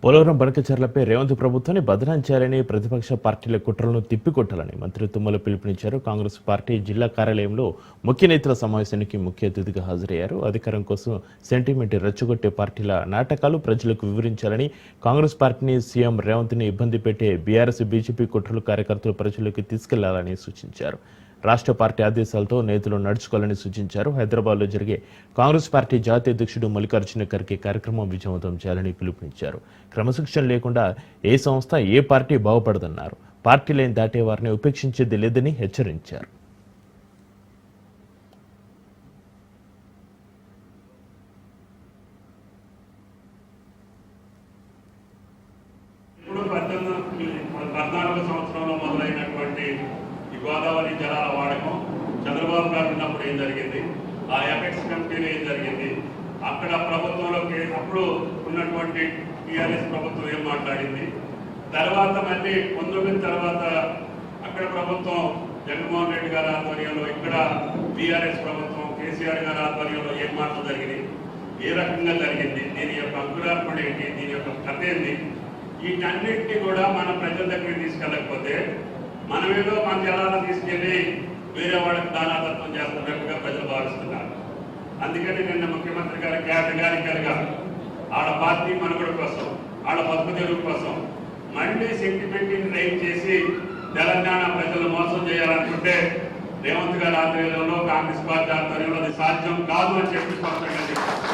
పోలవరం బనకచర్లపై రేవంత్ ప్రభుత్వాన్ని బదనాం చేయాలని ప్రతిపక్ష పార్టీల కుట్రలను తిప్పికొట్టాలని మంత్రి తుమ్మల పిలుపునిచ్చారు. కాంగ్రెస్ పార్టీ జిల్లా కార్యాలయంలో ముఖ్య నేతల సమావేశానికి ముఖ్య అతిథిగా హాజరయ్యారు. అధికారం కోసం సెంటిమెంట్ రెచ్చగొట్టే పార్టీల నాటకాలు ప్రజలకు వివరించాలని, కాంగ్రెస్ పార్టీని సీఎం రేవంత్ని ఇబ్బంది పెట్టే బీఆర్ఎస్ బీజేపీ కుట్రలు కార్యకర్తలు ప్రజలకు తీసుకెళ్లాలని సూచించారు. రాష్ట్ర పార్టీ ఆదేశాలతో నేతలు నడుచుకోవాలని సూచించారు. హైదరాబాద్లో జరిగే కాంగ్రెస్ పార్టీ జాతీయ అధ్యక్షుడు మల్లికార్జున ఖర్గే కార్యక్రమం విజయవంతం చేయాలని పిలుపునిచ్చారు. క్రమశిక్షణ లేకుండా ఏ సంస్థ ఏ పార్టీ బాగుపడదన్నారు. పార్టీ లైన్ దాటే వారిని ఉపేక్షించేది లేదని హెచ్చరించారు. గోదావరి జలాల వాడకం చంద్రబాబు గారు ఉన్నప్పుడు ఏం జరిగింది, ఆ ఎఫెక్ట్స్ కమిటీలో ఏం జరిగింది, అక్కడ ప్రభుత్వంలోకి అప్పుడు ఉన్నటువంటి టీఆర్ఎస్ ప్రభుత్వం ఏం మాట్లాడింది, తర్వాత మళ్ళీ 19 తర్వాత అక్కడ ప్రభుత్వం జగన్మోహన్ రెడ్డి గారి ఆధ్వర్యంలో, ఇక్కడ బీఆర్ఎస్ ప్రభుత్వం కేసీఆర్ గారి ఆధ్వర్యంలో ఏం మాటలు జరిగింది, ఏ రకంగా జరిగింది, దీని యొక్క అంకురార్పణ ఏంటి, దీని యొక్క కథ ఏంటి, వీటన్నిటినీ కూడా మన ప్రజల దగ్గరికి తీసుకెళ్ళకపోతే మనమేదో మన జలాలను తీసుకెళ్లి వేరే వాళ్ళకి దానాదత్వం చేస్తున్నట్టుగా ప్రజలు భావిస్తున్నారు. అందుకని నిన్న ముఖ్యమంత్రి గారు కేటగారికలుగా ఆడ పార్టీ మనుగడ కోసం, ఆడ బతుకు తెరువు కోసం మళ్ళీ సెంటిమెంట్ని రైట్ చేసి తెలంగాణ ప్రజలు మోసం చేయాలనుకుంటే రేవంత్ గారి ఆధ్వర్యంలో, కాంగ్రెస్ పార్టీ ఆధ్వర్యంలో అది సాధ్యం కాదు అని చెప్పి స్పష్టంగా చెప్పారు.